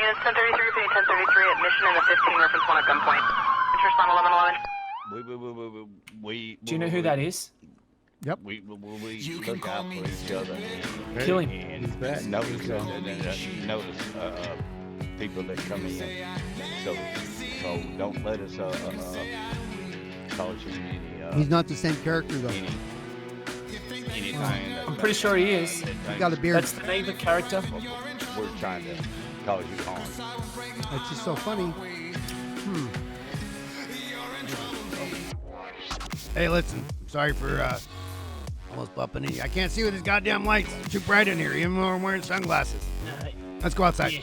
units 1033, repeating 1033, admission in the 15, reference 1 at gunpoint. Interest on 1111. Do you know who that is? Yep. We look out for each other. Kill him. And notice people that come in. So don't let us cause you any. He's not the same character though. Anything. I'm pretty sure he is. He got a beard. That's the neighbor character. We're trying to cause you harm. That's just so funny. Hey, listen. Sorry for almost bumping into you. I can't see with these goddamn lights. It's too bright in here, even though I'm wearing sunglasses. Let's go outside. Yeah.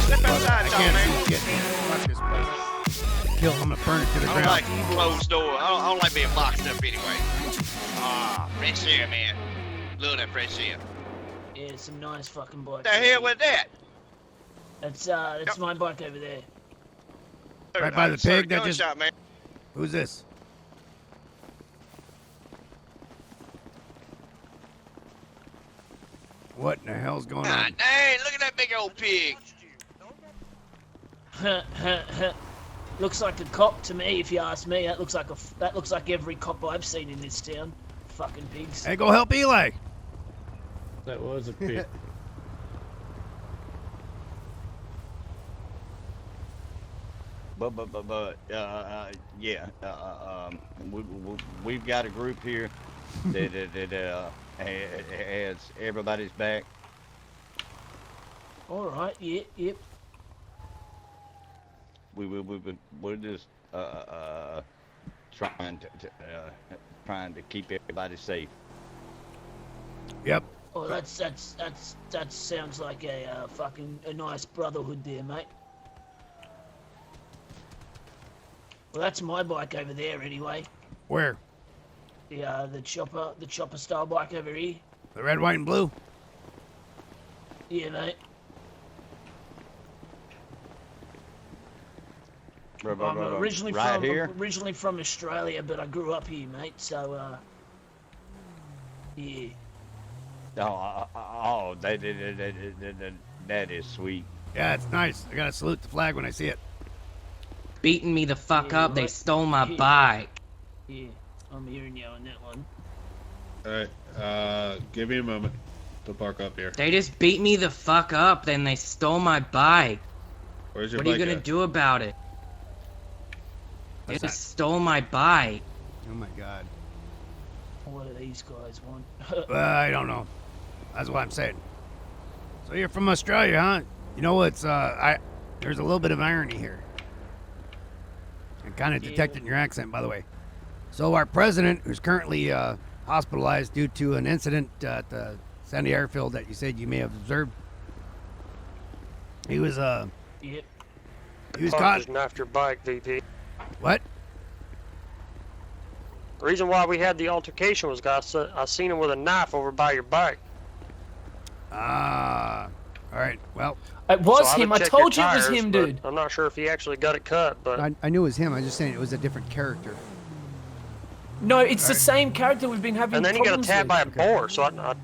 Step outside, I can't see shit. Fuck this place. Kill. I'm gonna burn it to the I ground. don't like closed door. I don't like being boxed up anyway. Ah, fresh air, man. Love that fresh air. Yeah, it's some nice fucking bike. What the hell was that? That's my bike over there. Right by the pig that just. Gunshot, man. Who's this? What in the hell's going God on? dang, look at that big old pig. Looks like a cop to me, if you ask me. That looks like every cop I've seen in this town. Fucking pigs. Hey, go help Eli. That was a pig. We've got a group here that has everybody's back. All right. Yep. We're just trying to keep everybody safe. Yep. Oh, that sounds like a nice brotherhood there, mate. Well, that's my bike over there, anyway. Where? The chopper style bike over here. The red, white, and blue? Yeah, mate. I'm originally from Australia, but I grew up here, mate. So, yeah. Oh, that is sweet. Yeah, it's nice. I gotta salute the flag when I see it. Beating me the fuck up. They stole my bike. Yeah, I'm hearing you on that one. Alright, give me a moment to park up here. They just beat me the fuck up, then they stole my bike. Where's your What bike are you gonna at? do about it? They What's just stole my bike. Oh my god. What do these guys want? I don't know. That's what I'm saying. So you're from Australia, huh? You know what's there's a little bit of irony here. I kind of detected in your accent, by the way. So our president, who's currently hospitalized due to an incident at the Sandy Airfield that you said you may have observed, he was Yep. he was caught. After your bike, VP. What? The reason why we had the altercation was because I seen him with a knife over by your bike. Ah, all right. Well, It was So him. I check told you your it was tires, him, but dude. I'm not sure if he actually got it cut, but I knew it was him. I was just saying it was a different character. No, it's the same character we've been having and then he got problems attacked with. by a boar. So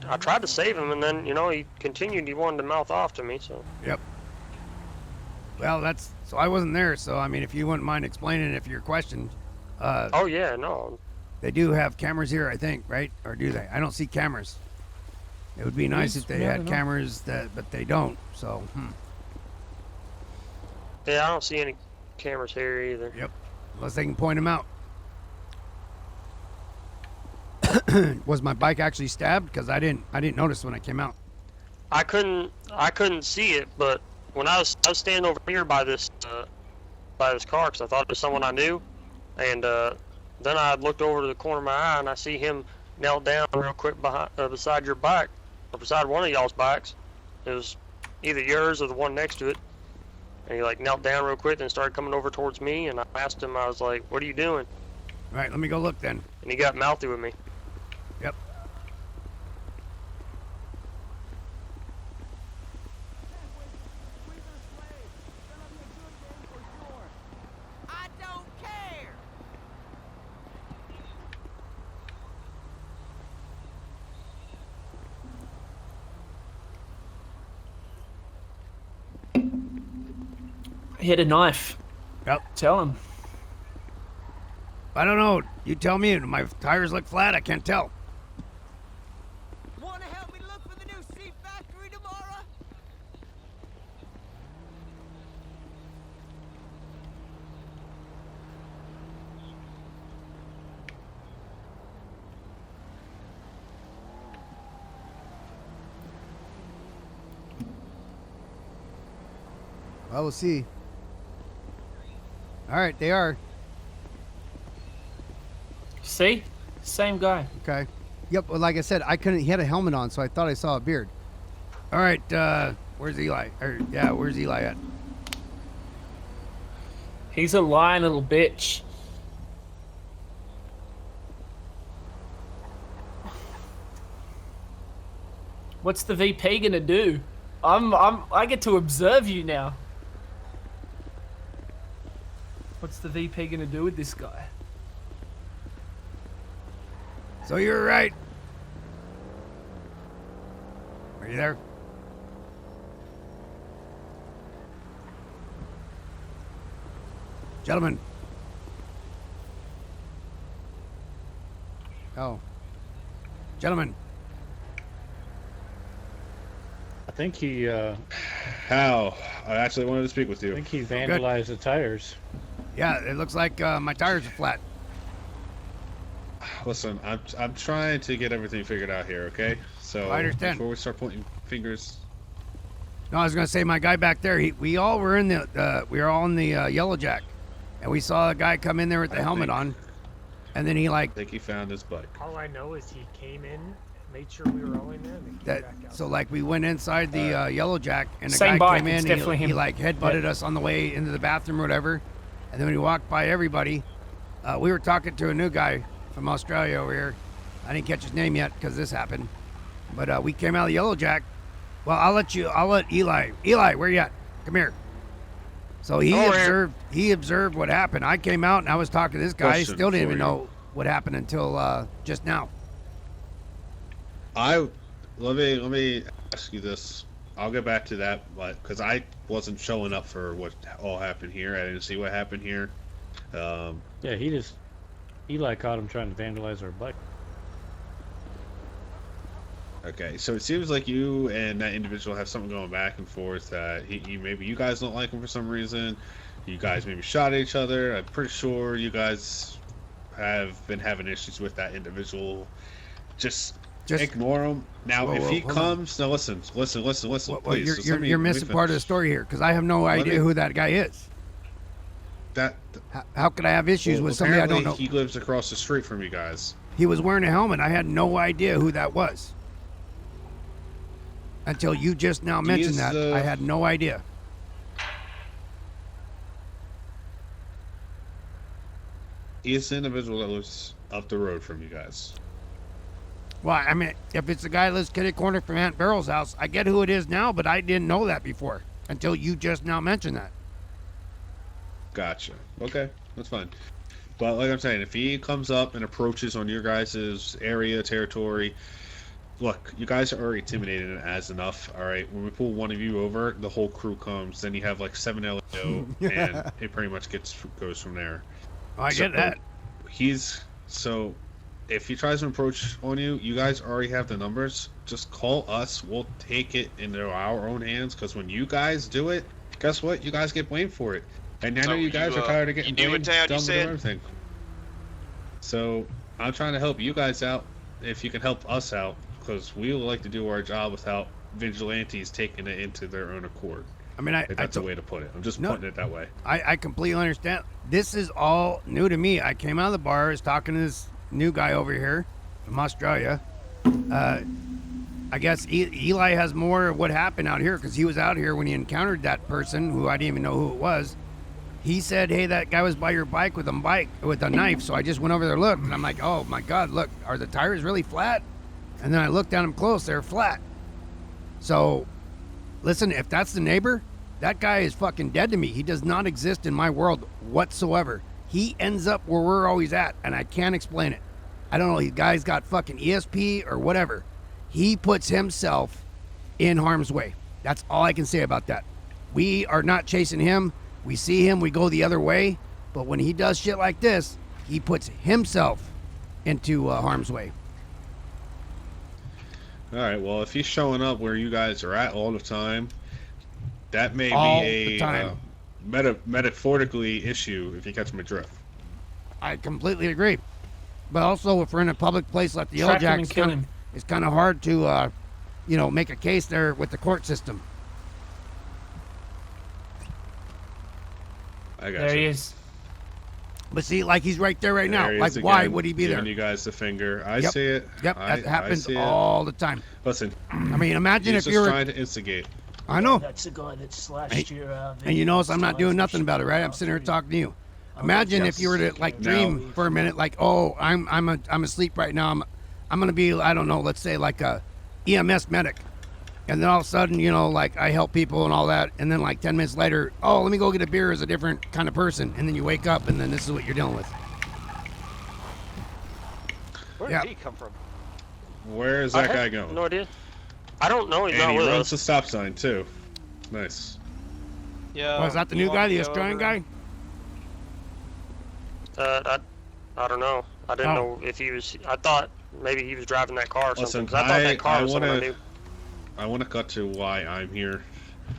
I tried to save him, and then he continued. He wanted to mouth off to me. So Yep. Well, so I wasn't there. So I mean, if you wouldn't mind explaining, if your question. oh yeah, no. They do have cameras here, I think, right? Or do they? I don't see cameras. It would be nice if they had cameras, but they don't. So, Yeah, I don't see any cameras here either. Yep. Unless they can point them out. Was my bike actually stabbed? Because I didn't notice when I came out. I couldn't see it, but when I was standing over here by this car because I thought it was someone I knew, and then I looked over to the corner of my eye and I see him knelt down real quick beside your bike, or beside one of y'all's bikes. It was either yours or the one next to it, and he like knelt down real quick and started coming over towards me, and I asked him, I was like, "What are you doing?" All right, let me go look then. And he got mouthy with me. Yep. He had a knife. Yep. Tell him. I don't know. You tell me. My tires look flat. I can't tell. Wanna help me look for the new seat factory tomorrow? Well, we'll see. All right, they are. See? Same guy. Okay. Yep. Well, like I said, I couldn't. He had a helmet on, so I thought I saw a beard. All right. Where's Eli? Where's Eli at? He's a lying little bitch. What's the VP gonna do? I get to observe you now. What's the VP gonna do with this guy? So you're right. Are you there? Gentlemen. Oh. Gentlemen. I think he, Hal, I actually wanted to speak with I you. think he vandalized the tires. Yeah, it looks like my tires are flat. Listen, I'm trying to get everything figured out here, okay? So I understand. before we start pointing fingers, No, I was gonna say my guy back there. We all were in we were all in the Yellow Jack, and we saw a guy come in there with the helmet on, and then he I like think he found his bike. All I know is he came in, made sure we were all in there, and then came that. back out. So like we went inside the Yellow Jack, and the Same guy bike, came it's in. definitely He him. like headbutted us on the way into the bathroom or whatever, and then when he walked by everybody, we were talking to a new guy from Australia over here. I didn't catch his name yet because this happened, but we came out of the Yellow Jack. Well, I'll let Eli. Eli, where you at? Come here. So he observed what happened. I came out and I was talking to this guy. He Question still didn't for even you. know what happened until just now. Let me ask you this. I'll get back to that, but because I wasn't showing up for what all happened here, I didn't see what happened here. Yeah, Eli caught him trying to vandalize our bike. Okay, so it seems like you and that individual have something going back and forth. That maybe you guys don't like him for some reason. You guys maybe shot at each other. I'm pretty sure you guys have been having issues with that individual. Just ignore him. Now, Whoa, if whoa, he hold comes, now listen, Well, please. you're missing part of the story here because I have no idea who that guy is. How could I have issues with somebody I don't know? He lives across the street from you guys. He was wearing a helmet. I had no idea who that was. Until you just now mentioned that. I had no idea. He is the individual that lives up the road from you guys. Well, I mean, if it's the guy that lives kitty corner from Aunt Beryl's house, I get who it is now, but I didn't know that before until you just now mentioned that. Gotcha. Okay, that's fine. But like I'm saying, if he comes up and approaches on your guys' area, territory, look, you guys are already intimidated as enough. All right, when we pull one of you over, the whole crew comes. Then you have like 7 LEO, and it pretty much goes from there. I get that. If he tries to approach on you, you guys already have the numbers. Just call us. We'll take it into our own hands. Because when you guys do it, guess what? You guys get blamed for it. And I know you guys are tired of getting blamed dumb with everything. So I'm trying to help you guys out. If you can help us out, because we would like to do our job without vigilantes taking it into their own accord. I mean, that's a way to put it. I'm just putting it that way. I completely understand. This is all new to me. I came out of the bar, I was talking to this new guy over here from Australia. I guess Eli has more of what happened out here because he was out here when he encountered that person who I didn't even know who it was. He said, hey, that guy was by your bike with a knife. So I just went over there, looked, and I'm like, oh my God, look, are the tires really flat? And then I looked at them close, they're flat. So listen, if that's the neighbor, that guy is fucking dead to me. He does not exist in my world whatsoever. He ends up where we're always at, and I can't explain it. I don't know, the guy's got fucking ESP or whatever. He puts himself in harm's way. That's all I can say about that. We are not chasing him. We see him, we go the other way. But when he does shit like this, he puts himself into harm's way. All right. Well, if he's showing up where you guys are at all the time, that may All be the a time. metaphorically issue if you catch my drift. I completely agree. But also, if we're in a public place like the Track him L-Jack, and kill him. it's kind of hard to, make a case there with the court system. I got There you. he is. But see, like he's right there right now. There he Like, is why again, would he be giving there? you guys the finger. I Yep. see it. Yep, I that happens see it. all the time. Listen, I mean, imagine he's if just you were... trying to instigate. I know. That's the guy that slashed your. And you notice I'm not doing nothing about it, right? I'm sitting here talking to you. Imagine if you were to like dream for a minute, like, oh, I'm asleep right now. I'm gonna be, I don't know, let's say like a EMS medic, and then all of a sudden, like I help people and all that, and then like 10 minutes later, oh, let me go get a beer as a different kind of person, and then you wake up, and then this is what you're dealing with. Where did he come from? Where is that guy going? No idea. I don't know. He's And not he with runs us. the stop sign too. Nice. Yeah. Was that the new guy, the Australian guy? I don't know. I didn't know if he was. I thought maybe he was driving that car or something. Listen, 'cause I thought that car was someone I knew. I want to cut to why I'm here.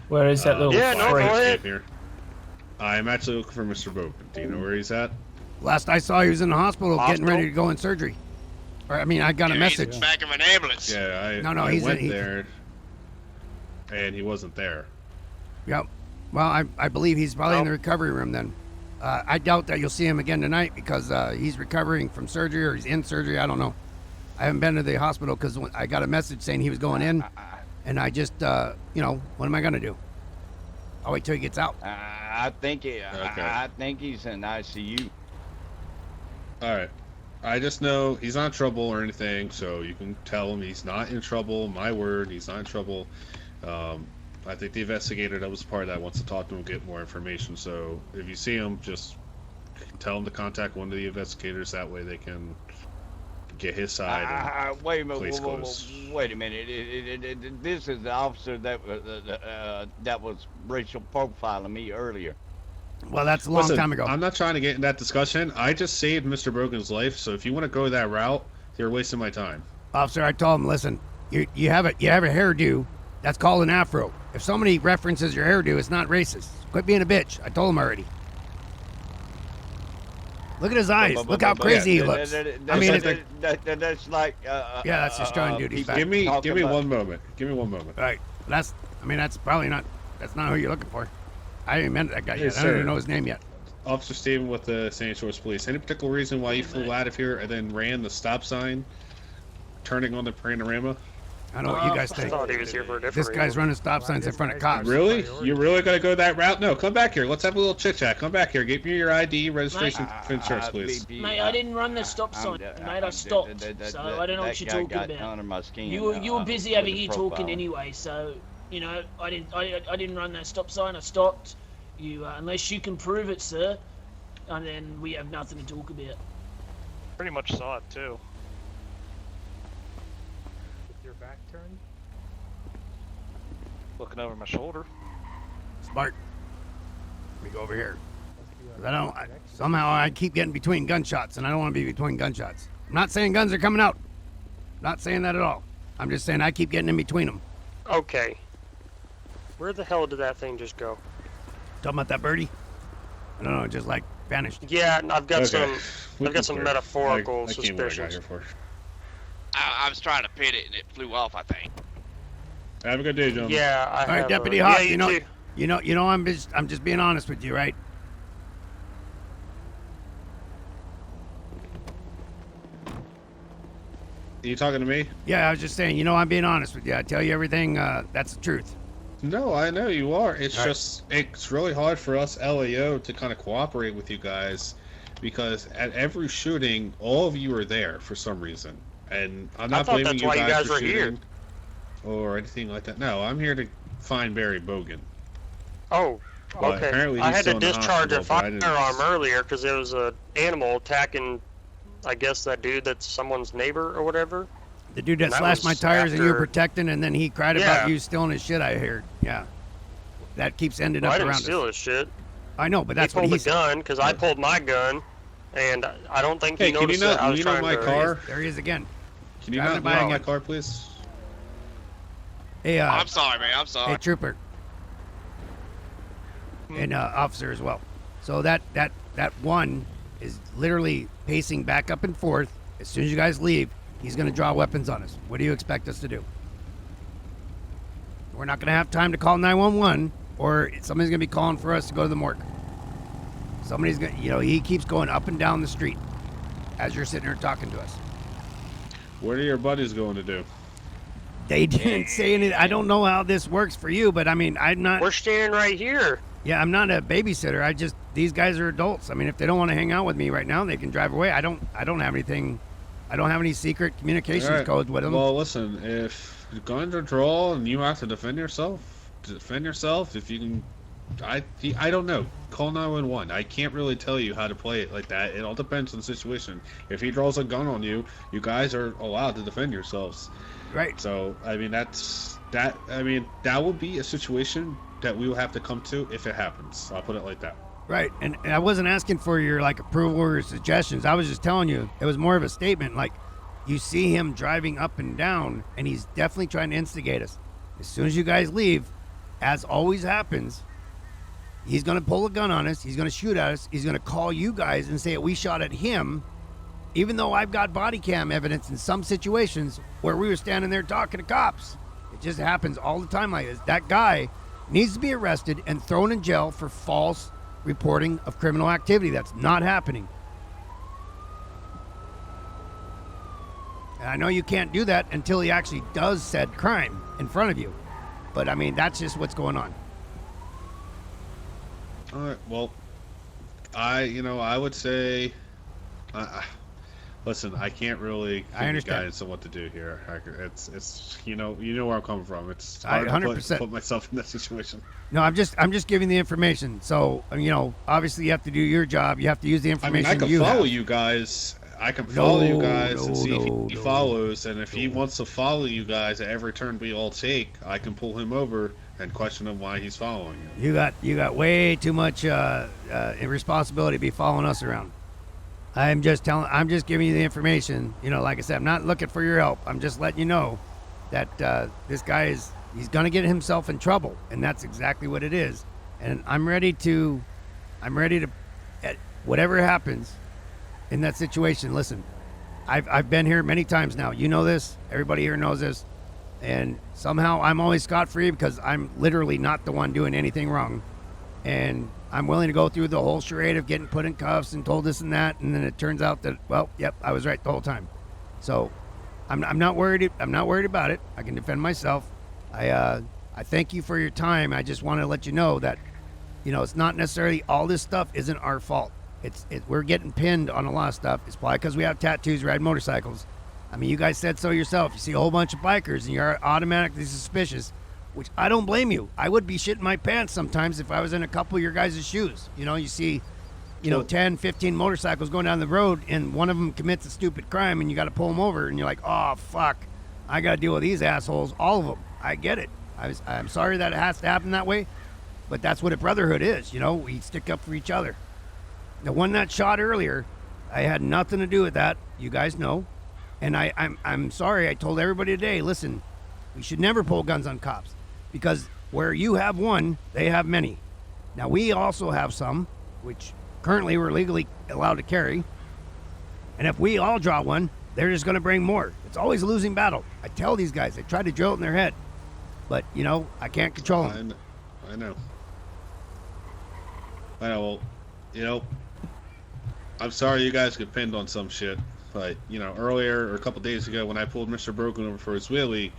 Where is that little Yeah, no, freak? go ahead. Here. I'm actually looking for Mr. Bogan. Do you know where he's at? Last I saw, he was in the hospital getting ready to go in surgery. Or, I mean, I got a message. He's in the back of an ambulance. Yeah, No, I he's went there, and he wasn't there. Yep. Well, I believe he's probably in the recovery room then. I doubt that you'll see him again tonight because he's recovering from surgery or he's in surgery. I don't know. I haven't been to the hospital because I got a message saying he was going in, and I just, what am I going to do? I'll wait till he gets out. I think he's in ICU. All right. I just know he's not in trouble or anything, so you can tell him he's not in trouble. My word, he's not in trouble. I think the investigator that was part of that wants to talk to him, get more information. So if you see him, just tell him to contact one of the investigators. That way they can get his side. Wait a minute. Case closed. Wait a minute. This is the officer that was racial profiling me earlier. Well, that's a long time ago. I'm not trying to get in that discussion. I just saved Mr. Bogan's life, so if you want to go that route, you're wasting my time. Officer, I told him, listen, you have a hairdo. That's called an afro. If somebody references your hairdo, it's not racist. Quit being a bitch. I told him already. Look at his eyes. Look how crazy he looks. I mean, that's like. Yeah, that's just showing duty. Give me 1 moment. Give me 1 moment. All right. That's probably not. That's not who you're looking for. I haven't met that guy yet. I don't even know his name yet. Officer Steven with the St. Shores Police. Any particular reason why you flew out of here and then ran the stop sign, turning on the panorama? I know what you guys I think. thought he was here for a different This guy's running stop signs in front of cops. Really? You really gonna go that route? No, come back here. Let's have a little chit chat. Come back here. Give me your ID, registration, insurance, please. Mate, I didn't run the stop sign. Mate, I stopped. So I don't know what you're talking about. You were busy over here talking anyway. So I didn't run that stop sign. I stopped. You unless you can prove it, sir, and then we have nothing to talk about. Pretty much saw it too. With your back turned. Looking over my shoulder. Smart. Let me go over here. Somehow I keep getting between gunshots, and I don't want to be between gunshots. I'm not saying guns are coming out. Not saying that at all. I'm just saying I keep getting in between them. Okay. Where the hell did that thing just go? Talking about that birdie? I don't know, it just like vanished. Yeah, I've got Okay. some metaphorical I came where I got suspicions. here for. I was trying to pit it and it flew off, I think. Have a good day, gentlemen. Yeah, I All right, have Deputy a, Hawk. yeah, you know, I'm just being honest with you, right? Are you talking to me? Yeah, I was just saying, I'm being honest with you. I tell you everything. That's the truth. No, I know you are. It's All right. just it's really hard for us LAO to kind of cooperate with you guys because at every shooting, all of you are there for some reason, and I'm not thought blaming that's why you guys for were here. shooting or anything like that. No, I'm here to find Barry Bogan. Oh, But okay. apparently I he's had still to in the discharge a hospital, but I didn't- firearm earlier because there was an animal attacking, I guess, that dude that's someone's neighbor or whatever. The dude that That slashed my was tires and you were after- protecting, and then he cried Yeah. about you stealing his shit. I heard. Yeah, that keeps ending Well, up I didn't around steal us. his shit. I know, but that's he what pulled he the gun because I pulled my gun, and I don't think Hey, he noticed that I was trying my to. car? There he is again. Can you not buy my car, please? Hey, I'm sorry, man. I'm sorry. Hey, trooper. And officer as well. So that one is literally pacing back up and forth. As soon as you guys leave, he's going to draw weapons on us. What do you expect us to do? We're not going to have time to call 911, or somebody's going to be calling for us to go to the morgue. Somebody's going to, he keeps going up and down the street as you're sitting here talking to us. What are your buddies going to do? They didn't say anything. I don't know how this works for you, but I mean, I'm not. We're standing right here. Yeah, I'm not a babysitter. These guys are adults. I mean, if they don't want to hang out with me right now, they can drive away. I don't have anything. I don't have any secret communications codes with them. Well, listen, if guns are drawn and you have to defend yourself. If you can, I don't know. Call 911. I can't really tell you how to play it like that. It all depends on the situation. If he draws a gun on you, you guys are allowed to defend yourselves. Right. So, I mean, that would be a situation that we will have to come to if it happens. I'll put it like that. Right. And I wasn't asking for your approval or suggestions. I was just telling you it was more of a statement. Like, you see him driving up and down, and he's definitely trying to instigate us. As soon as you guys leave, as always happens, he's going to pull a gun on us. He's going to shoot at us. He's going to call you guys and say we shot at him, even though I've got body cam evidence in some situations where we were standing there talking to cops. It just happens all the time like this. That guy needs to be arrested and thrown in jail for false reporting of criminal activity. That's not happening. And I know you can't do that until he actually does said crime in front of you. But, I mean, that's just what's going on. All right. Well, I would say, listen, I can't really give you guidance on what to do here. It's you know where I'm coming from. It's hard 100%. to put myself in that situation. No, I'm just giving the information. So, obviously you have to do your job. You have to use the information I can follow you guys. I can follow you guys and see if he follows, and if he wants to follow you guys at every turn we all take, I can pull him over and question him why he's following you. You got way too much responsibility to be following us around. I'm just giving you the information. Like I said, I'm not looking for your help. I'm just letting you know that this guy he's going to get himself in trouble, and that's exactly what it is. And I'm ready to whatever happens in that situation. Listen, I've been here many times now. You know this. Everybody here knows this. And somehow I'm always scot-free because I'm literally not the one doing anything wrong. And I'm willing to go through the whole charade of getting put in cuffs and told this and that, and then it turns out that, well, yep, I was right the whole time. So I'm not worried. I'm not worried about it. I can defend myself. I thank you for your time. I just want to let you know that, it's not necessarily all this stuff isn't our fault. We're getting pinned on a lot of stuff. It's probably because we have tattoos, ride motorcycles. I mean, you guys said so yourself. You see a whole bunch of bikers and you're automatically suspicious, which I don't blame you. I would be shitting my pants sometimes if I was in a couple of your guys' shoes. You see, 10, 15 motorcycles going down the road and one of them commits a stupid crime and you got to pull them over and you're like, oh, fuck, I got to deal with these assholes, all of them. I get it. I'm sorry that it has to happen that way, but that's what a brotherhood is. We stick up for each other. The one that shot earlier, I had nothing to do with that. You guys know. And I'm sorry. I told everybody today, listen, we should never pull guns on cops because where you have one, they have many. Now, we also have some, which currently we're legally allowed to carry. And if we all draw one, they're just going to bring more. It's always a losing battle. I tell these guys, I try to drill it in their head. But, I can't control them. I know. Well, I'm sorry you guys get pinned on some shit. But, earlier or a couple days ago when I pulled Mr. Broken over for his wheelie,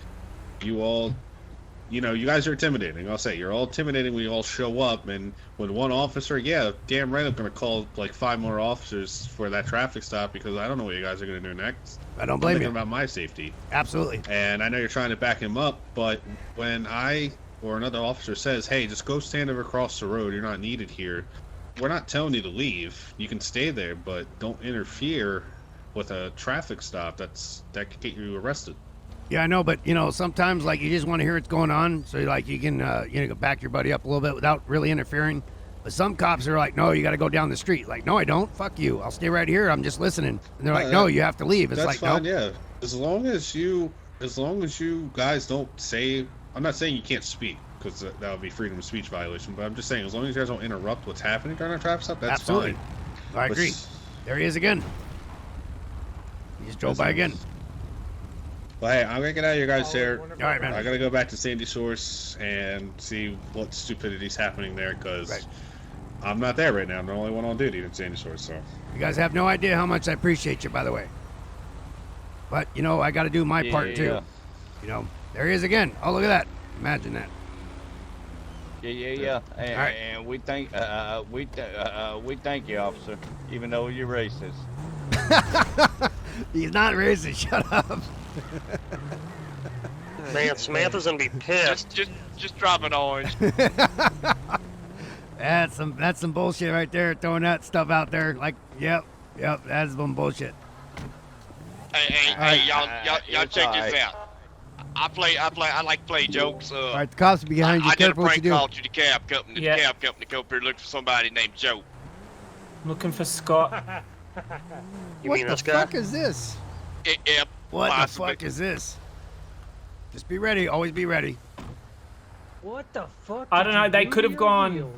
you guys are intimidating. I'll say, you're all intimidating when you all show up. And when one officer, damn right I'm going to call like 5 more officers for that traffic stop because I don't know what you guys are going to do next. I don't blame you. I'm thinking about my safety. Absolutely. And I know you're trying to back him up, but when I or another officer says, hey, just go stand over across the road, you're not needed here, we're not telling you to leave. You can stay there, but don't interfere with a traffic stop that could get you arrested. Yeah, I know, but sometimes you just want to hear what's going on, so you can go back your buddy up a little bit without really interfering. But some cops are like, no, you got to go down the street. Like, no, I don't. Fuck you. I'll stay right here. I'm just listening. And they're like, no, you have to leave. It's that's like, fine, nope. yeah. As long as you guys don't say, I'm not saying you can't speak, because that would be freedom of speech violation, but I'm just saying, as long as you guys don't interrupt what's happening during a traffic stop, that's Absolutely. fine. I agree. There he is again. He just drove by again. Well, hey, I'm gonna get out of your guys' hair. All right, man. I gotta go back to Sandy Source and see what stupidity's happening there, because I'm not there right now. I'm the only one on duty in Sandy Source, so. You guys have no idea how much I appreciate you, by the way. But, you know, I got to do my part, too. You know, there he is again. Oh, look at that. Imagine that. Yeah. And we thank you, officer, even though you're racist. He's not racist. Shut up. Man, Samantha's gonna be pissed. Just drop an orange. That's some bullshit right there. Throwing that stuff out there. Like, yep, that's some bullshit. Hey, y'all check this out. I like to play jokes. All right, the cops are behind you. I did a Careful what prank you do. call to the cab company. The cab company come up here looking for somebody named Joe. Looking for Scott. What the fuck is this? Yeah, What possibly. the fuck is this? Just be ready. Always be ready. What the fuck? I don't know. They could have gone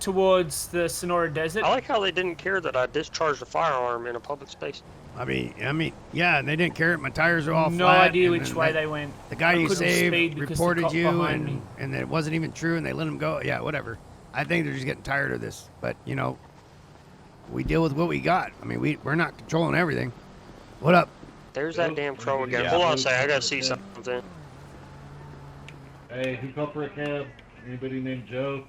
towards the Sonora Desert. I like how they didn't care that I discharged a firearm in a public space. I mean, yeah, and they didn't care. My tires are all No flat. idea and which then way they went. The guy I you couldn't saved speed because the reported cop you, behind me. and it wasn't even true, and they let him go. Yeah, whatever. I think they're just getting tired of this. But, you know, we deal with what we got. I mean, we're not controlling everything. What up? There's that damn troll again. Hold on a second, I gotta see something. Hey, who called for a cab? Anybody named Joe?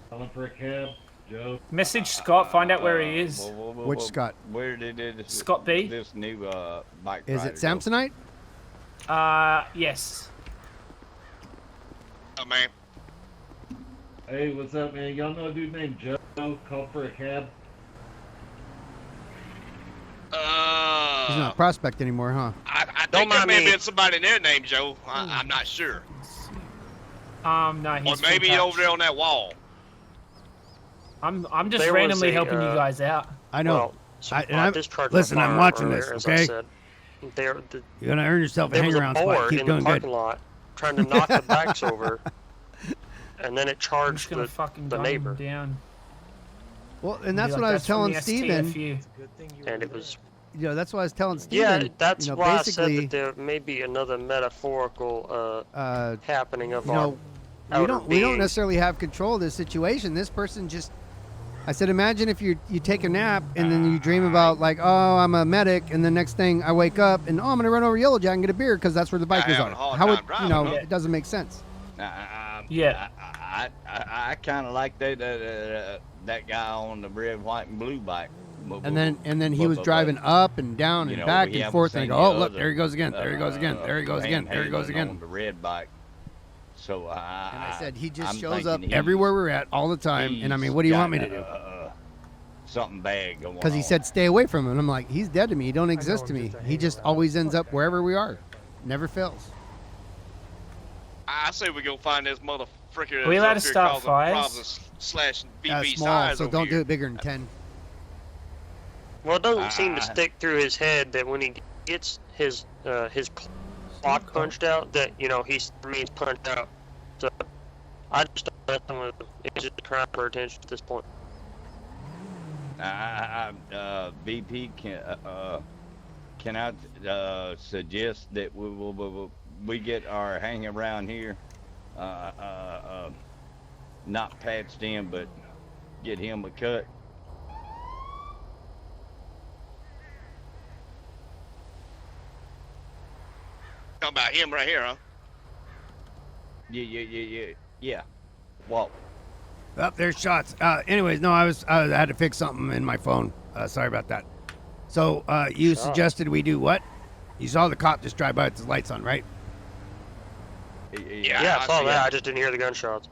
Calling for a cab? Joe? Message Scott, find out where he is. Which Scott? Where did this Scott B? This new bike Is rider it Samsonite? Yes. Oh, man. Hey, what's up, man? Y'all know a dude named Joe called for a cab? He's not a prospect anymore, huh? I think there may have been somebody there named Joe. I'm not sure. No, Or he's maybe full over there on that wall. I'm just There was randomly a, helping you guys out. I know. Well, discharged my listen, I'm firearm watching earlier, this, as I okay? said. You're gonna earn yourself a hang-around spot. board Keep in doing the good. parking lot trying to knock the bikes over, and then it I'm just charged gonna the fucking the gun neighbor. him down. Well, and that's Be what like, I was "That's from telling the Steven. STFU." And it was. You know, that's what I was telling Steven. Yeah, that's you know, why I said basically, that there may be another metaphorical happening of you our know, outer we don't being. necessarily have control of this situation. This person just, I said, imagine if you take a nap and then you dream about like, oh, I'm a medic, and the next thing I wake up and I'm gonna run over Yellow Jack and get a beer because that's where the bikers are. How would you know? It doesn't make sense. Yeah. I kind of like that guy on the red, white, and blue bike. And then he was driving up and down and back and forth, and I go, oh look, there he goes again, there he goes again, there he goes again, there he goes again. On the red bike. So And I said he just I'm shows up thinking everywhere we're at all the time, and I mean, what do you want me to do? Something bad going on. Because he said stay away from him, and I'm like, he's dead to me. He don't exist to me. He just always ends up wherever we are, never fails. I say we go find this mother fricker. Are we allowed to start fires? Slash BB Small, size so over don't here. do it bigger than 10. Well, it doesn't seem to stick through his head that when he gets his clock punched out, that he's punched out. So I just don't let them. It's just a crime for attention at this point. VP can I suggest that we get our hang around here, not patched in, but get him a cut. Talking about him right here, huh? Yeah. Walt. Oh, there's shots. Anyways, no, I had to fix something in my phone. Sorry about that. So you suggested we do what? You saw the cop just drive by with his lights on, right? Yeah, I saw that. I just didn't hear the gunshots.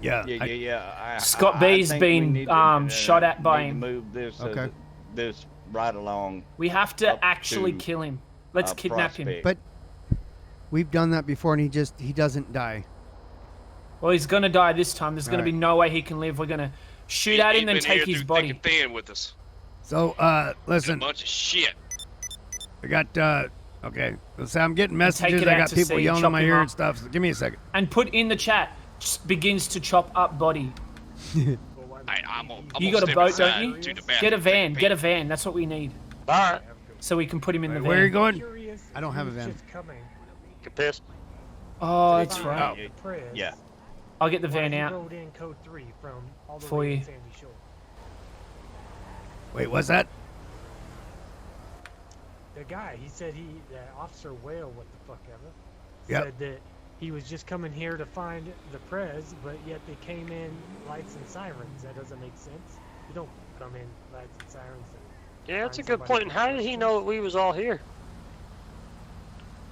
Yeah. Scott B's been shot at by him. Move this Okay. this right along. We have to actually kill him. Let's kidnap him. But we've done that before, and he doesn't die. Well, he's gonna die this time. There's gonna be no way he can live. We're gonna shoot at him, then take his body. Thick and thin with us. So, listen. A bunch of shit. I got, okay. So I'm getting messages. I got people yelling in my ear and stuff. So give me a second. And put in the chat, just begins to chop up body. I'm You got a boat, don't you? Get a van. Get a van. That's what we need. Alright. So we can put him in the van. Where are you going? I don't have a van. Get pissed. Oh, that's right. Yeah. I'll get the van out Rode in code 3 from all the for way you. to Sandy Shore. Wait, what's that? The guy, he said that Officer Whale, what the fuck ever, Yep. said that he was just coming here to find the Prez, but yet they came in lights and sirens. That doesn't make sense. You don't come in lights and sirens. Yeah, that's a good point. And how did he know that we was all here?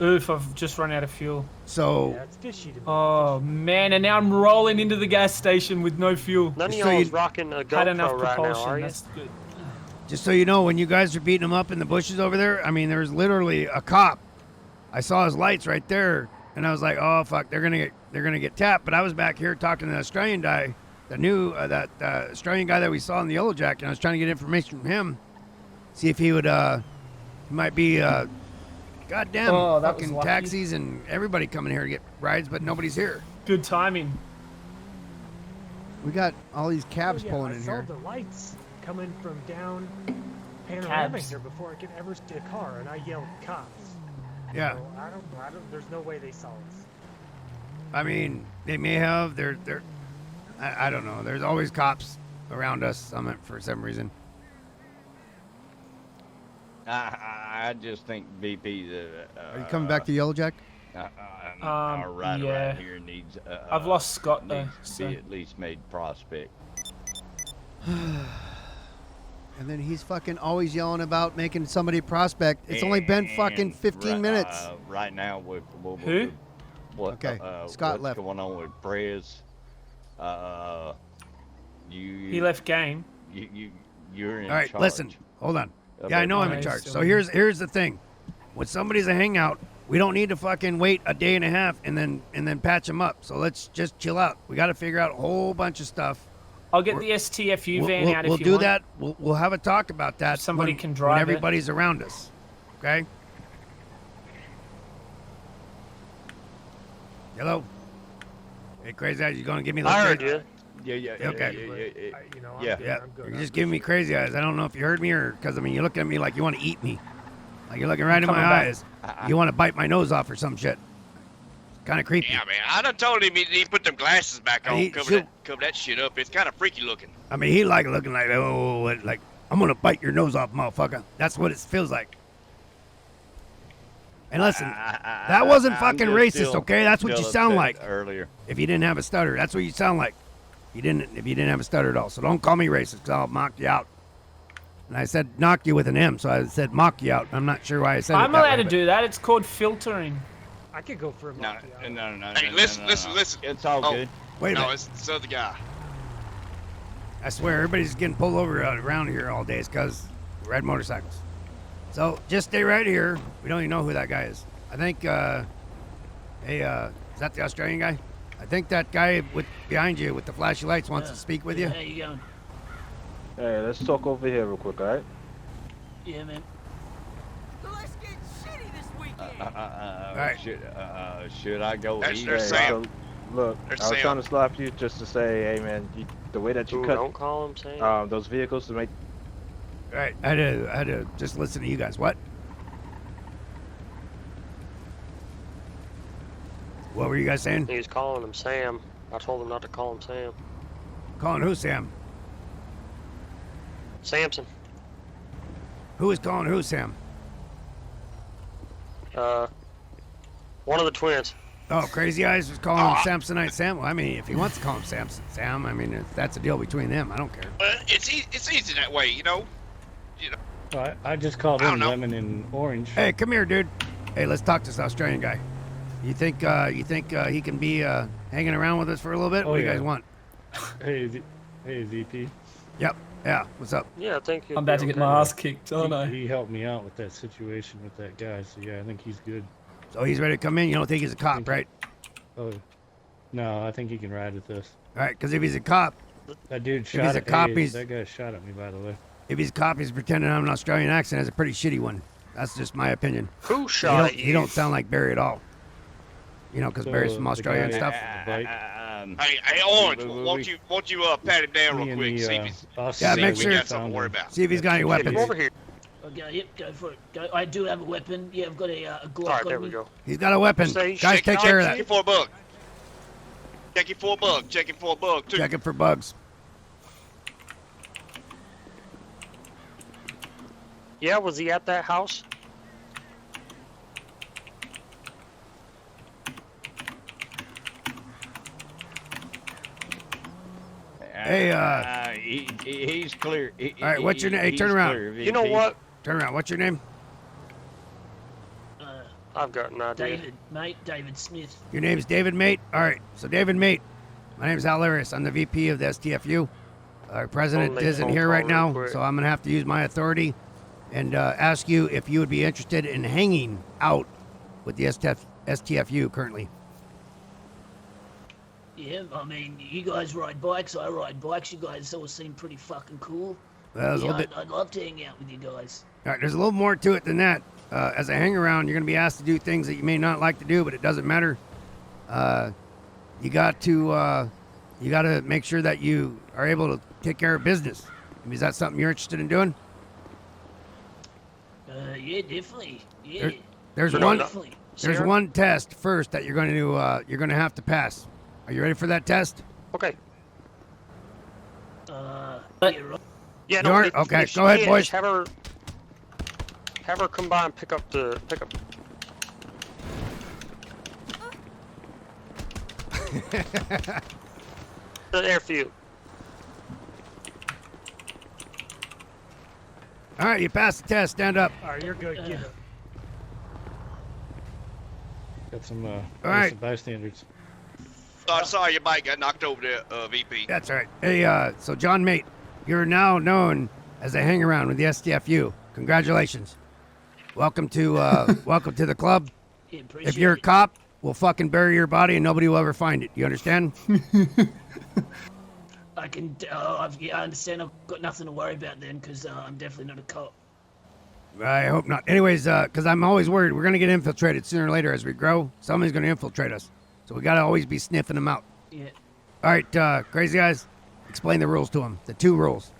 Oof, I've just run out of fuel. So. Yeah, it's fishy to me. Oh man, and now I'm rolling into the gas station with no fuel. None of y'all is rocking a Had enough GoPro right now, propulsion. are you? That's good. Just so you know, when you guys are beating him up in the bushes over there, I mean, there's literally a cop. I saw his lights right there, and I was like, "Oh fuck, they're gonna get tapped." But I was back here talking to the Australian guy, the new Australian guy that we saw in the Yellow Jacket, and I was trying to get information from him, see if he would, he might be, goddamn, that was fucking lucky. taxis and everybody coming here to get rides, but nobody's here. Good timing. We got all these cabs Oh, yeah, pulling I in saw here. the lights coming from down Panoramic Cabs. here before I could ever see a car, and I yelled cops. Yeah. So I don't. There's no way they saw us. I mean, they may have. I don't know. There's always cops around us. For some reason. I just think BP. Are you coming back to Yellow Jack? Our ride yeah. around here needs. I've lost Scott though. Needs to So. be at least made prospect. And then he's fucking always yelling about making somebody prospect. It's only been fucking 15 minutes. Right now, with Who? Okay, Scott what's left. going on with Prez? He left game. You're in All right, charge. listen, hold on. Yeah, I know I'm in Nice. charge. So here's the thing. When somebody's a hangout, we don't need to fucking wait a day and a half and then patch them up. So let's just chill out. We got to figure out a whole bunch of stuff. I'll get the STFU van out if We'll you do want. that. We'll have a talk about that. Somebody when, can drive when it. everybody's around us. Okay. Hello. Hey, crazy eyes, you gonna give me? I heard you. Yeah. Okay. I'm Yeah. good. I'm good. You're just giving me crazy eyes. I don't know if you heard me or because I mean you're looking at me like you want to eat me, like you're looking right in my coming back. eyes. You want to bite my nose off or some shit. Kind of creepy. Yeah, man. I done told him he put them glasses back on, cover that shit up. It's kind of freaky looking. I mean, he like looking like like I'm gonna bite your nose off, motherfucker. That's what it feels like. And listen, that wasn't fucking racist, okay? That's what you sound like. Earlier. If you didn't have a stutter, that's what you sound like. If you didn't have a stutter at all. So don't call me racist, because I'll mock you out. And I said knock you with an M, so I said mock you out. I'm not sure why I said it I'm that allowed way, to do that. It's called filtering. I could go for a No. Hey, listen. It's all good. Wait a No, minute. it's this other guy. I swear, everybody's getting pulled over around here all days because we ride motorcycles. So just stay right here. We don't even know who that guy is. I think, is that the Australian guy? I think that guy behind you with the flashy lights wants to speak with you. How you going? Hey, let's talk over here real quick, alright? Yeah, man. Let's get shitty this weekend. Should I go That's eat? their Sam. Look, There's I was Sam. trying to stop you just to say, hey man, the way that you Ooh, cut don't call him Sam. those vehicles to make. All right, I had to just listen to you guys. What? What were you guys saying? He was calling him Sam. I told him not to call him Sam. Calling who, Sam? Samson. Who is calling who, Sam? One of the twins. Oh, Crazy Eyes was calling him Samsonite Sam. Well, I mean, if he wants to call him Sam, I mean, that's a deal between them. I don't care. It's easy that way, you know. I just called him lemon and orange. Hey, come here, dude. Hey, let's talk to this Australian guy. You think he can be hanging around with us for a little bit? Oh, What do you yeah. guys want? Hey, VP. Yep. Yeah. What's up? Yeah, I think I'm about to get my ass kicked, aren't I? He helped me out with that situation with that guy, so yeah, I think he's good. So he's ready to come in. You don't think he's a cop, right? Oh, No, I think he can ride with this. All right, because if he's a cop, That dude he's shot a at cop, me. he's- That guy shot at me, by the way. if he's a cop, he's pretending I'm an Australian accent. Has a pretty shitty one. That's just my opinion. Who shot at you? You don't sound like Barry at all. You know, because Barry's from the Australia and guy- stuff. Hey, Orange, won't you pat it down real quick? See if he's, Yeah, see make if we sure. got something to worry about. See if he's got any weapons. Okay, yep, go for it. Go. I do have a weapon. Yeah, I've got a Glock. Alright, there on we me. go. He's got a weapon. Say, Guys, shake take it care of out. that. Check it for a bug. Check it for a bug. Check it for a bug, too. Check it for bugs. Yeah, was he at that house? Hey, he's clear. All right, what's your name? Hey, turn he's around. clear. You know what? Turn around. What's your name? I've got an idea. David, mate. David Smith. Your name's David Mate? All right. So, David Mate, my name's Lariuz. I'm the VP of the STFU. Our president Make a isn't phone here call right real now, quick. so I'm going to have to use my authority and ask you if you would be interested in hanging out with the STFU currently. Yeah, I mean, you guys ride bikes. I ride bikes. You guys all seem pretty fucking cool. Well, there's a yeah, little bit. I'd love to hang out with you guys. All right, there's a little more to it than that. As a hang around, you're going to be asked to do things that you may not like to do, but it doesn't matter. You got to make sure that you are able to take care of business. I mean, is that something you're interested in doing? Yeah, definitely. Yeah. There's Definitely. one test first that you're going to have to pass. Are you ready for that test? Okay. Yeah, right. Yeah, You no, are? if- Okay, if she go ahead, can, boys. Have her come by and pick up the there for you. All right, you passed the test. Stand up. All right, you're good. Get up. Got some right. innocent bystanders. Sorry, your bike got knocked over there, VP. That's all right. Hey, so John Mate, you're now known as a hang-around with the STFU. Congratulations. Welcome to the club. Yeah, If you're a cop, we'll fucking bury your body and nobody will ever find it. You understand? I can. Yeah, I understand. I've got nothing to worry about then, because I'm definitely not a cop. I hope not. Anyways, because I'm always worried we're gonna get infiltrated sooner or later as we grow. Somebody's gonna infiltrate us, so we gotta always be sniffing them out. Yeah. All right, crazy guys, explain the rules to them. The 2 rules.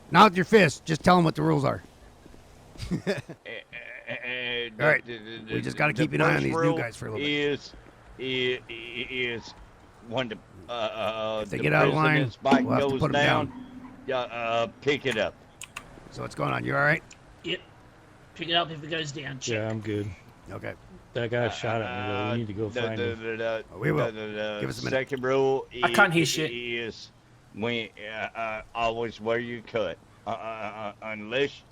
Not with your fist. Just tell them what the rules are. All right. We just got to keep an eye on these new guys for a little bit. Is when the If they get out of line, president's bike we'll have to goes put 'em down, pick it up. So what's going on? You all right? Yep. Pick it up if it goes down. Check. Yeah, I'm good. Okay. That guy shot at me, though. We need to go find him. We will. Give us a minute. Second rule I can't hear shit. is when always wear your cut. Unless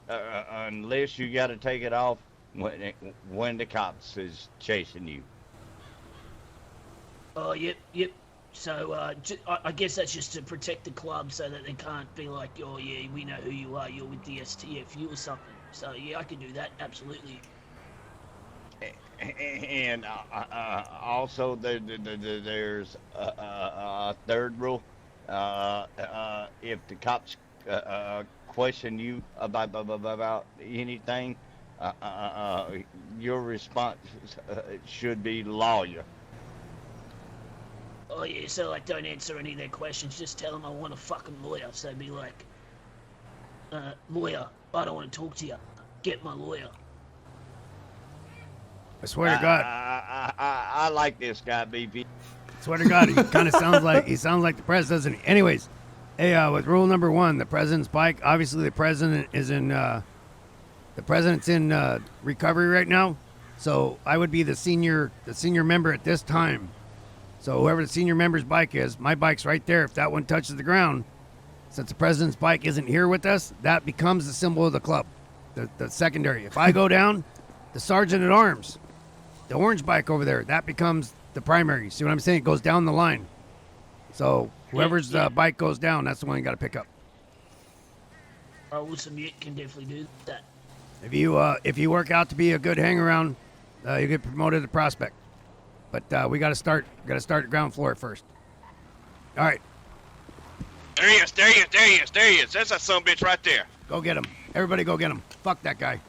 you got to take it off when the cops is chasing you. Oh, yep. So, I guess that's just to protect the club so that they can't be like, oh, yeah, we know who you are. You're with the STFU or something. So, yeah, I can do that. Absolutely. And also there's a third rule. If the cops question you about anything, your response should be lawyer. Oh, yeah, so, like, don't answer any of their questions. Just tell them I want a fucking lawyer. So, be like, lawyer, I don't want to talk to you. Get my lawyer. I swear to God. I like this guy, BP. I swear to God, he kind of sounds like the president, doesn't he? Anyways, hey, with rule number 1, the president's bike. Obviously, the president is in. The president's in recovery right now, so I would be the senior member at this time. So whoever the senior member's bike is, my bike's right there. If that one touches the ground, since the president's bike isn't here with us, that becomes the symbol of the club, the secondary. If I go down, the sergeant at arms, the orange bike over there, that becomes the primary. See what I'm saying? It goes down the line. So whoever's bike goes down, that's the one you got to pick up. Oh, awesome. You can definitely do that. If you work out to be a good hang around, you get promoted to prospect. But we got to start at ground floor first. All right. There he is. There he is. There he is. There he is. That's that son of a bitch right there. Go get him. Everybody go get him. Fuck that guy.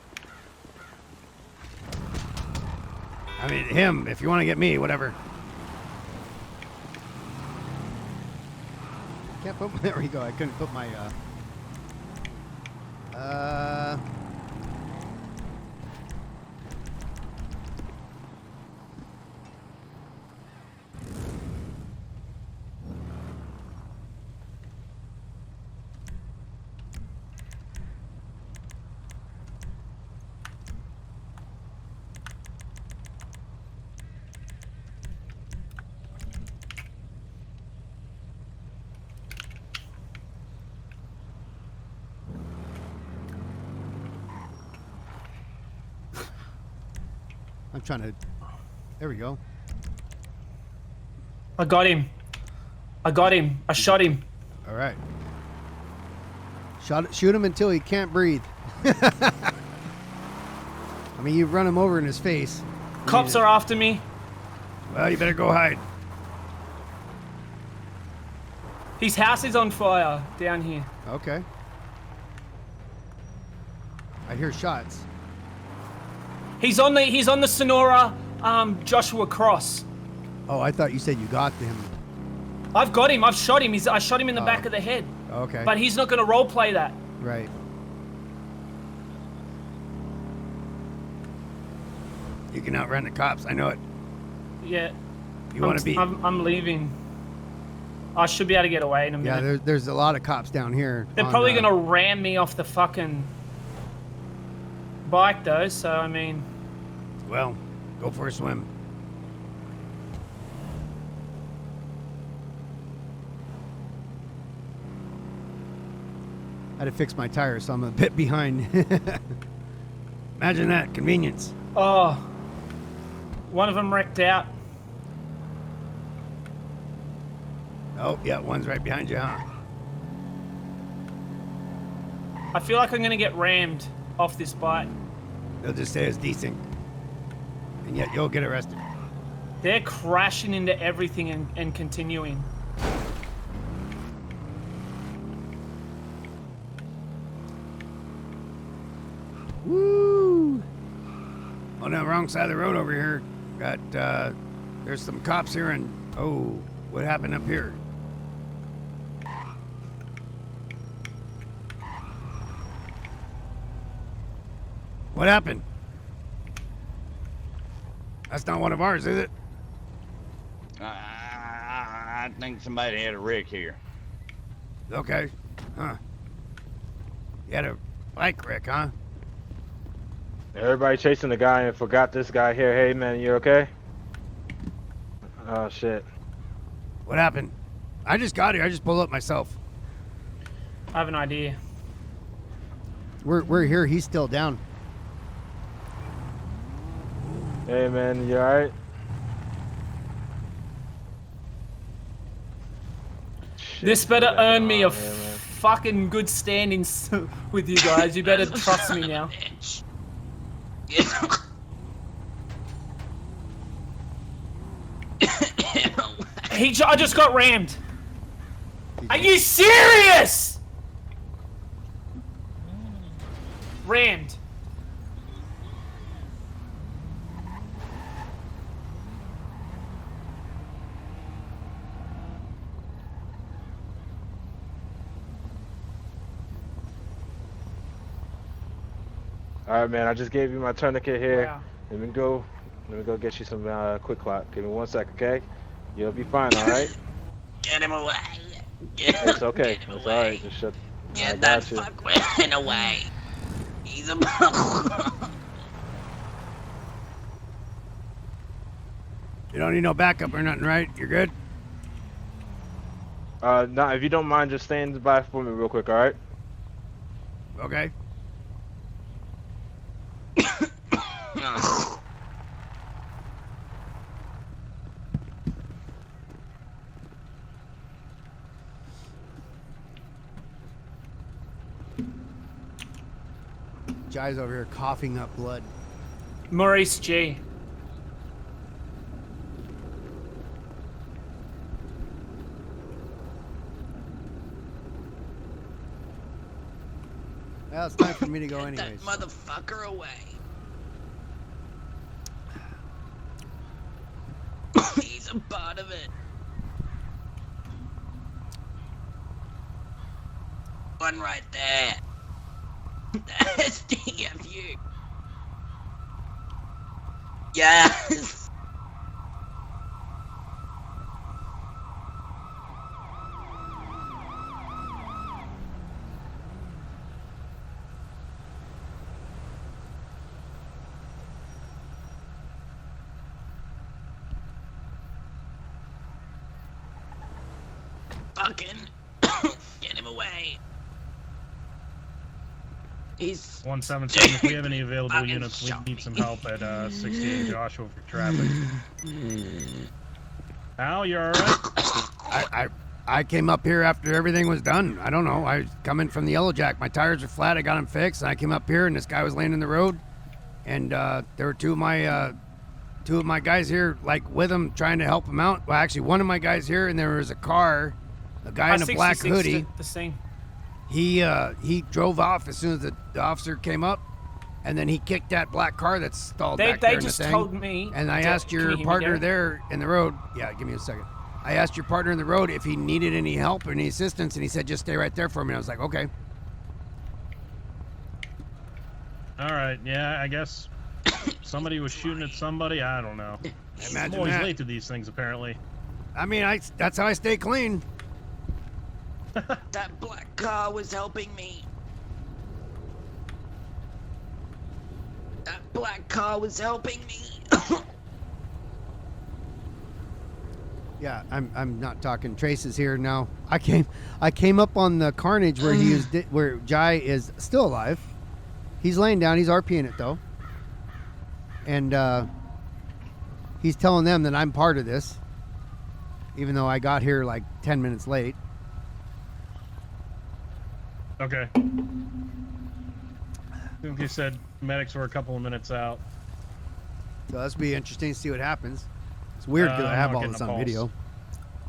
I mean, him. If you want to get me, whatever. Can't put. There we go. I couldn't put my. I'm trying to. There we go. I got him. I got him. I shot him. All right. Shoot him until he can't breathe. I mean, you've run him over in his face. Cops are after me. Well, you better go hide. His house is on fire down here. Okay. I hear shots. He's on the Sonora Joshua Cross. Oh, I thought you said you got him. I've got him. I've shot him. I shot him in the back of the head. Okay. But he's not going to role play that. Right. You can outrun the cops. I know it. Yeah. You want to be? I'm leaving. I should be able to get away in a minute. Yeah, there's a lot of cops down here. They're probably going to ram me off the fucking bike though, so I mean. Well, go for a swim. I had to fix my tires, so I'm a bit behind. Imagine that, convenience. Oh, one of them wrecked out. Oh, yeah, one's right behind you, huh? I feel like I'm going to get rammed off this bike. They'll just say it's decent. And yet you'll get arrested. They're crashing into everything and continuing. Woo! On the wrong side of the road over here. Got, there's some cops here and, oh, what happened up here? What happened? That's not one of ours, is it? I think somebody had a wreck here. Okay. Huh. You had a bike wreck, huh? Everybody chasing the guy and forgot this guy here. Hey, man, you okay? Oh, shit. What happened? I just got here. I just pulled up myself. I have an idea. We're here. He's still down. Hey, man, you alright? This better earn me a fucking good standing with you guys. You better trust me now. I just got rammed. Are you serious? Rammed. Alright, man, I just gave you my tourniquet here. Wow. Let me go get you some quick clock. Give me 1 second, okay? You'll be fine, alright? Get him away. It's okay. It's alright. Just shut. Get that fuckwit away. He's a You don't need no backup or nothing, right? You're good? No, if you don't mind, just stand by for me real quick, alright? Okay. Jai's over here coughing up blood. Maurice G. Well, it's time for me to go Get anyways. that motherfucker away. He's a part of it. One right there. STFU. Yes. Fucking get him away. He's 177. If we have any available units, we need some help at 68 Joshua for traffic. Al, you alright? I came up here after everything was done. I don't know. I was coming from the Yellow Jack. My tires are flat. I got them fixed. And I came up here, and this guy was laying in the road. And there were two of my guys here, like with him, trying to help him out. Well, actually, one of my guys here, and there was a car, a guy in a black hoodie. The same. He drove off as soon as the officer came up, and then he kicked that black car that's stalled back there in the thing. They just told me. And I asked your partner there in the road. Yeah, give me a second. I asked your partner in the road if he needed any help or any assistance, and he said just stay right there for me. I was like, okay. All right. Yeah, I guess somebody was shooting at somebody. I don't know. Imagine I'm always that. late to these things, apparently. I mean, that's how I stay clean. That black car was helping me. That black car was helping me. Yeah, I'm not talking. Trace is here now. I came up on the carnage where he is, where Jai is still alive. He's laying down. He's RPing it though, and he's telling them that I'm part of this, even though I got here like 10 minutes late. Okay. I think he said medics were a couple of minutes out. So this will be interesting to see what happens. It's weird because I have all this on video.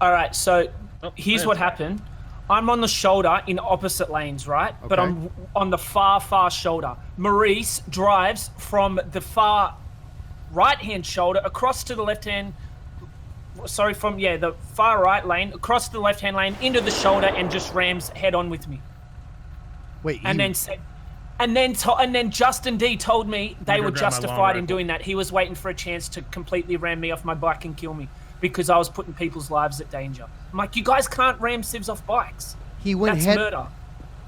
All right, so here's what happened. I'm on the shoulder in opposite lanes, right? Okay. But I'm on the far shoulder. Maurice drives from the far right-hand shoulder across to the left-hand. Sorry, from the far right lane across to the left-hand lane into the shoulder and just rams head-on with me. Wait, and then Justin D told me they were justified in doing that. He was waiting for a chance to completely ram me off my bike and kill me because I was putting people's lives at danger. I'm like, you guys can't ram civs off bikes. He went murder.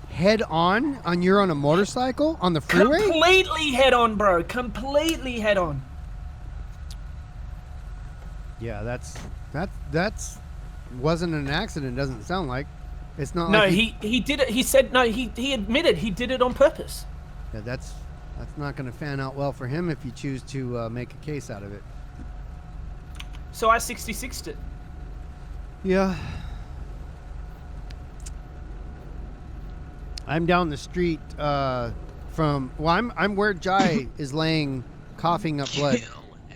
Head on? You're on a motorcycle on the freeway? Completely head on, bro. Completely head on. Yeah, that's wasn't an accident. Doesn't sound like. It's not. No, like he did it. He said no. He admitted he did it on purpose. Yeah, that's not going to fan out well for him if you choose to make a case out of it. So I 66'd it. Yeah. I'm down the street from. Well, I'm where Jai is laying, coughing up blood.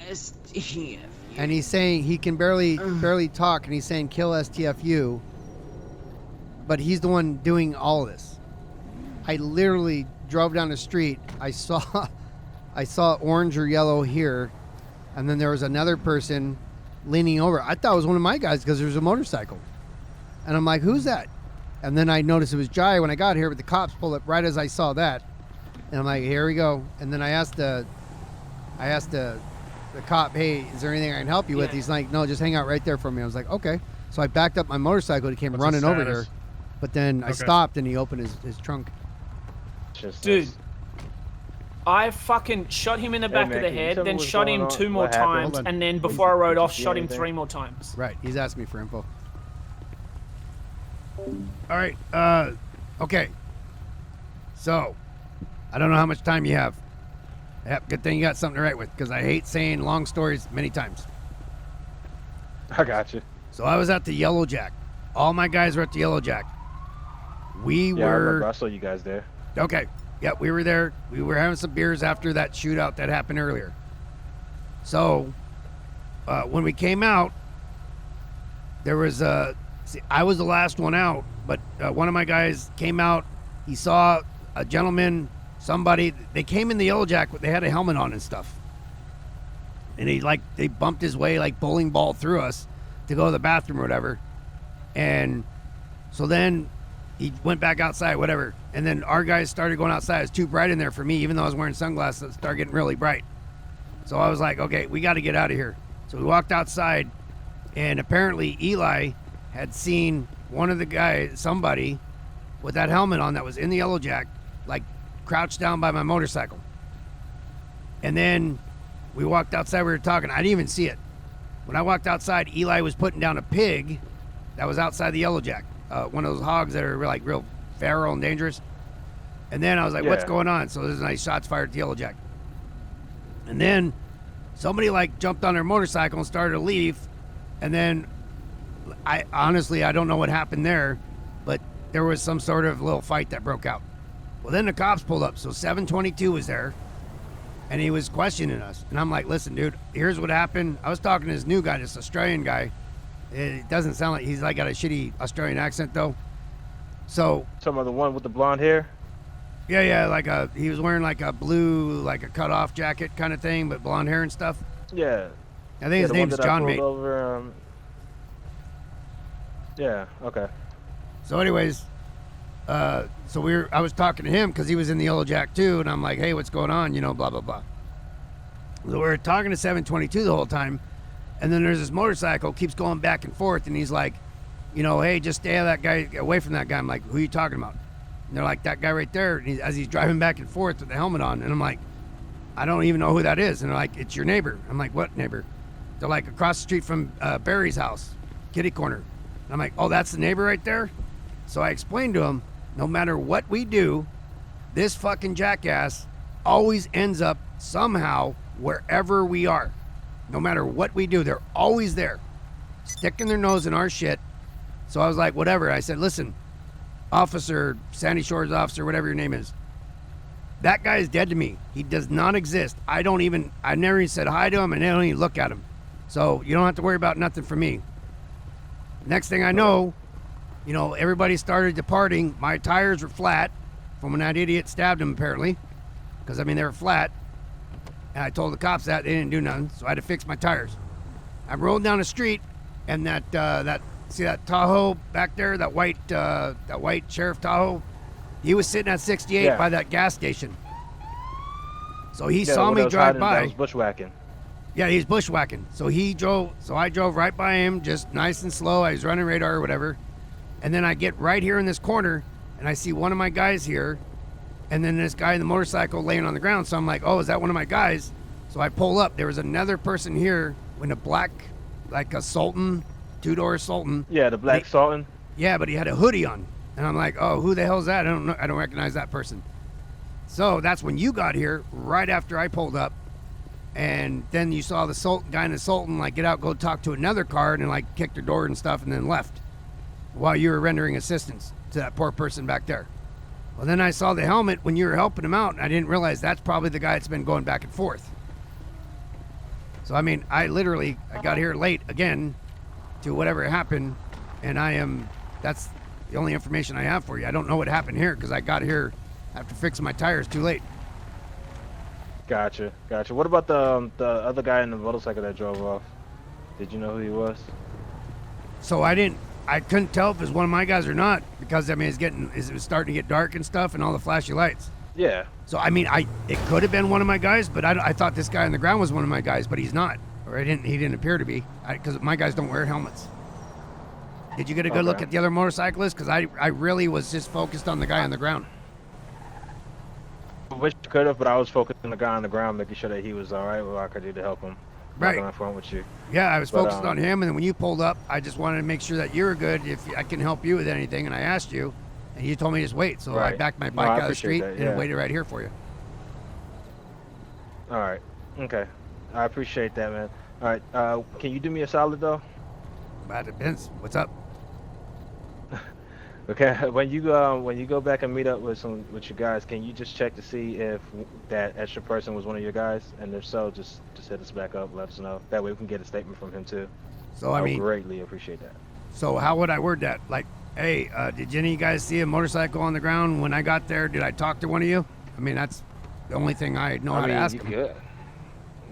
STFU. And he's saying he can barely talk, and he's saying kill STFU. But he's the one doing all this. I literally drove down the street. I saw orange or yellow here, and then there was another person leaning over. I thought it was one of my guys because there was a motorcycle. And I'm like, who's that? And then I noticed it was Jai when I got here, but the cops pulled up right as I saw that. And I'm like, here we go. And then I asked the cop, hey, is there anything I can help you with? He's like, no, just hang out right there for me. I was like, okay. So I backed up my motorcycle. He came running over here. But then I stopped and he opened his trunk. Dude, I fucking shot him in the back of the head, then shot him 2 more times, and then before I rode off, shot him 3 more times. Right, he's asking me for info. All right, okay. So, I don't know how much time you have. Yep, good thing you got something to write with, because I hate saying long stories many times. I got you. So I was at the Yellow Jack. All my guys were at the Yellow Jack. I saw you guys there. Okay. Yep, we were there. We were having some beers after that shootout that happened earlier. So, when we came out, there was I was the last one out, but one of my guys came out. He saw a gentleman, somebody, they came in the Yellow Jack, they had a helmet on and stuff. And they bumped his way like bowling ball through us to go to the bathroom or whatever. And so then he went back outside, whatever. And then our guys started going outside. It was too bright in there for me, even though I was wearing sunglasses. It started getting really bright. So I was like, okay, we got to get out of here. So we walked outside, and apparently Eli had seen one of the guys, somebody with that helmet on that was in the Yellow Jack, like crouched down by my motorcycle. And then we walked outside, we were talking. I didn't even see it. When I walked outside, Eli was putting down a pig that was outside the Yellow Jack. One of those hogs that are like real feral and dangerous. And then I was like, what's going on? So there's nice shots fired at the Yellow Jack. And then somebody like jumped on their motorcycle and started to leave. And then I don't know what happened there, but there was some sort of little fight that broke out. Well, then the cops pulled up. So 722 was there, and he was questioning us. And I'm like, listen, dude, here's what happened. I was talking to this new guy, this Australian guy. It doesn't sound like he's like got a shitty Australian accent though. So some of the one with the blonde hair. Yeah, he was wearing like a blue, like a cutoff jacket kind of thing, but blonde hair and stuff. Yeah. I think his name's John Mate. Yeah. Okay. So, anyways, I was talking to him because he was in the Yellow Jack too, and I'm like, hey, what's going on? You know, blah blah blah. So we were talking to 722 the whole time, and then there's this motorcycle keeps going back and forth, and he's like, you know, hey, just stay away from that guy. I'm like, who are you talking about? And they're like, that guy right there, and as he's driving back and forth with the helmet on. And I'm like, I don't even know who that is. And they're like, it's your neighbor. I'm like, what neighbor? They're like, across the street from Barry's house, kitty corner. And I'm like, oh, that's the neighbor right there? So I explained to him, no matter what we do, this fucking jackass always ends up somehow wherever we are. No matter what we do, they're always there, sticking their nose in our shit. So I was like, whatever. I said, listen, officer, Sandy Shores officer, whatever your name is, that guy is dead to me. He does not exist. I never even said hi to him, and I don't even look at him. So you don't have to worry about nothing for me. Next thing I know, you know, everybody started departing. My tires were flat from when that idiot stabbed him, apparently, because I mean they were flat. And I told the cops that they didn't do nothing, so I had to fix my tires. I'm rolling down the street, and see that Tahoe back there, that white Sheriff Tahoe? He was sitting at 68 by that gas station. So he saw me drive by. He was bushwhacking. Yeah, he's bushwhacking. So I drove right by him, just nice and slow. I was running radar or whatever. And then I get right here in this corner, and I see one of my guys here, and then this guy in the motorcycle laying on the ground. So I'm like, oh, is that one of my guys? So I pull up. There was another person here in a black, like a Sultan, two-door Sultan. Yeah, the black Sultan. Yeah, but he had a hoodie on. And I'm like, oh, who the hell's that? I don't know. I don't recognize that person. So that's when you got here, right after I pulled up. And then you saw the guy in the Sultan, like, get out, go talk to another car, and like, kicked their door and stuff, and then left while you were rendering assistance to that poor person back there. Well, then I saw the helmet when you were helping him out, and I didn't realize that's probably the guy that's been going back and forth. So, I mean, I got here late again to whatever happened, and that's the only information I have for you. I don't know what happened here because I got here after fixing my tires too late. Gotcha. What about the other guy in the motorcycle that drove off? Did you know who he was? So I couldn't tell if it was one of my guys or not because I mean it was starting to get dark and stuff and all the flashy lights. Yeah. So I mean it could have been one of my guys, but I thought this guy on the ground was one of my guys, but he's not, or he didn't appear to be because my guys don't wear helmets. Did you get a good look at the other motorcyclist? Because I really was just focused on the guy on the ground. I wish I could have, but I was focused on the guy on the ground, making sure that he was all right. What I could do to help him. Right. On the phone with you. Yeah, I was focused on him, and then when you pulled up, I just wanted to make sure that you were good. If I can help you with anything, and I asked you, and you told me just wait. So I backed my bike out of the street and waited right here for you. All right. Okay. I appreciate that, man. All right. Can you do me a solid though? That depends. What's up? Okay, when you go back and meet up with your guys, can you just check to see if that extra person was one of your guys, and if so, just hit us back up, let us know. That way we can get a statement from him too. So I mean, greatly appreciate that. So how would I word that? Like, Hey, did any of you guys see a motorcycle on the ground when I got there? Did I talk to one of you? I mean, that's the only thing I know how to ask them. Yeah.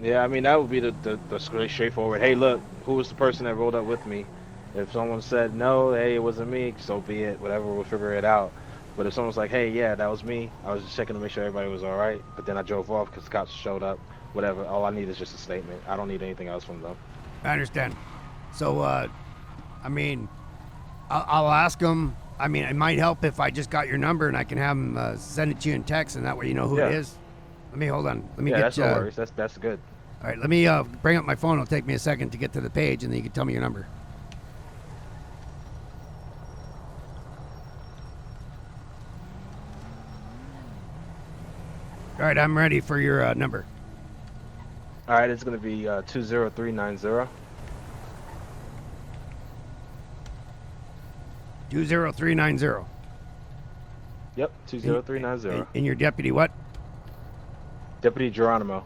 Yeah, I mean, that would be the straightforward. Hey, look, who was the person that rolled up with me? If someone said, no, hey, it wasn't me, so be it. Whatever, we'll figure it out. But if someone's like, hey, yeah, that was me, I was just checking to make sure everybody was all right. But then I drove off because the cops showed up. Whatever, all I need is just a statement. I don't need anything else from them. I understand. So, I mean, I'll ask them. I mean, it might help if I just got your number and I can have them send it to you in text, and that way you know who it is. Let me hold on. Let me get. That's no worries. That's good. All right, let me bring up my phone. It'll take me a second to get to the page, and then you can tell me your number. All right, I'm ready for your number. All right, it's going to be 20390. 20390. Yep, 20390. And your deputy what? Deputy Geronimo.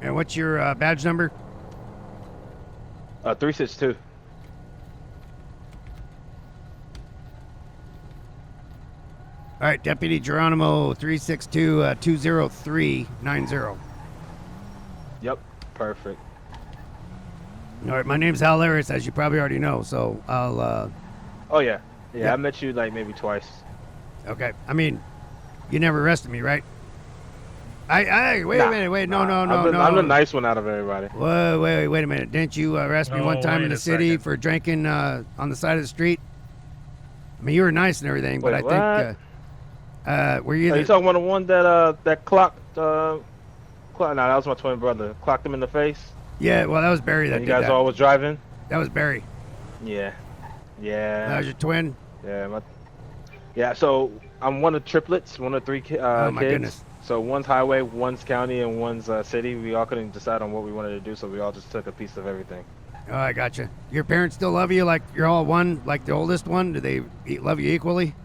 And what's your badge number? 362. All right, Deputy Geronimo, 362-20390. Yep, perfect. All right, my name's Lariuz, as you probably already know, so I'll... Oh, yeah. Yeah, I met you, like, maybe twice. Okay. I mean, you never arrested me, right? Wait a minute, no. I'm the nice one out of everybody. Whoa, wait a minute. Didn't you arrest me one time in the city for drinking on the side of the street? I mean, you were nice and everything, but I think... were you? Are you talking about the one that clocked? No, that was my twin brother. Clocked him in the face. Yeah, well, that was Barry. That you guys all was driving. That was Barry. Yeah. That was your twin. Yeah, So I'm one of triplets, one of three kids. Oh my goodness. So one's highway, one's county, and one's city. We all couldn't decide on what we wanted to do, so we all just took a piece of everything. Oh, I gotcha. Your parents still love you like you're all one, like the oldest one? Do they love you equally?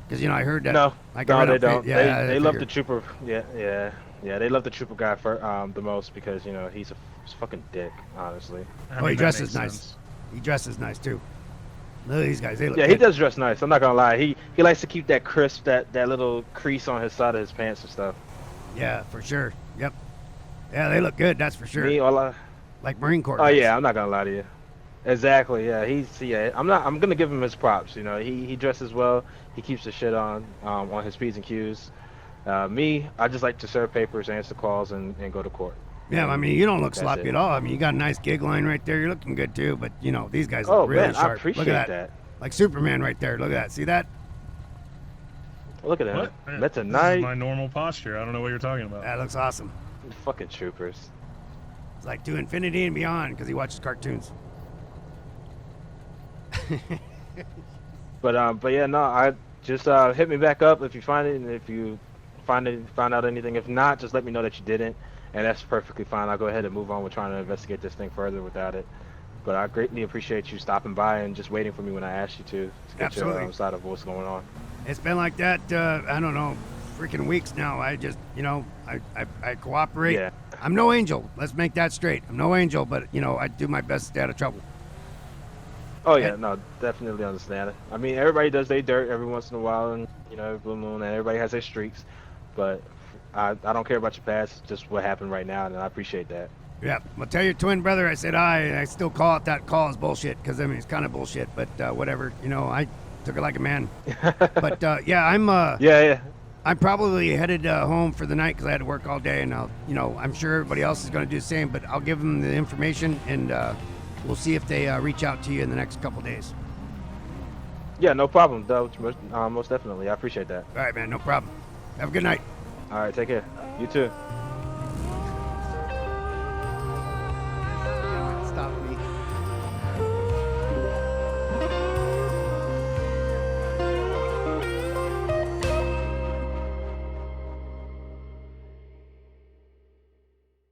Because, I heard that. No, they don't. Yeah, they love the trooper. Yeah. They love the trooper guy the most because, he's a fucking dick, honestly. He dresses nice. He dresses nice, too. Look at these guys. They look he good. does dress nice. I'm not going to lie. He likes to keep that crisp, that little crease on his side of his pants and stuff. Yeah, for sure. Yep. Yeah, they look good. That's for sure. Like Marine Corps. Oh, yeah. I'm not going to lie to you. Exactly. Yeah. I'm going to give him his props. He dresses well. He keeps the shit on his P's and Q's. Me, I just like to serve papers, answer calls, and go to court. Yeah, I mean, you don't look sloppy at all. I mean, you got a nice gig line right there. You're looking good, too. But, these guys look really sharp. I appreciate look at that. Like Superman right there. Look at that. See that? Look at that. What? That's a This nice... is my normal posture. I don't know what you're talking about. That looks awesome. Fucking troopers. It's like to infinity and beyond because he watches cartoons. But yeah, no, I just hit me back up if you find it, and if you find out anything. If not, just let me know that you didn't, and that's perfectly fine. I'll go ahead and move on with trying to investigate this thing further without it. But I greatly appreciate you stopping by and just waiting for me when I asked you to get your side of what's going on. It's been like that, I don't know, freaking weeks now. I just, I cooperate. Yeah. I'm no angel. Let's make that straight. I'm no angel, but, I do my best to stay out of trouble. Oh, yeah, no, definitely understand it. I mean, everybody does their dirt every once in a while, and, blue moon, and everybody has their streaks. But I don't care about your past, just what happened right now, and I appreciate that. Yeah, well, tell your twin brother I said I still call it that call is bullshit, because, I mean, it's kind of bullshit, but whatever. I took it like a man. But, yeah, I'm probably headed home for the night because I had to work all day, and I'm sure everybody else is going to do the same, but I'll give them the information, and we'll see if they reach out to you in the next couple days. Yeah, no problem, though. Most definitely. I appreciate that. All right, man, no problem. Have a good night. All right, take care. You too.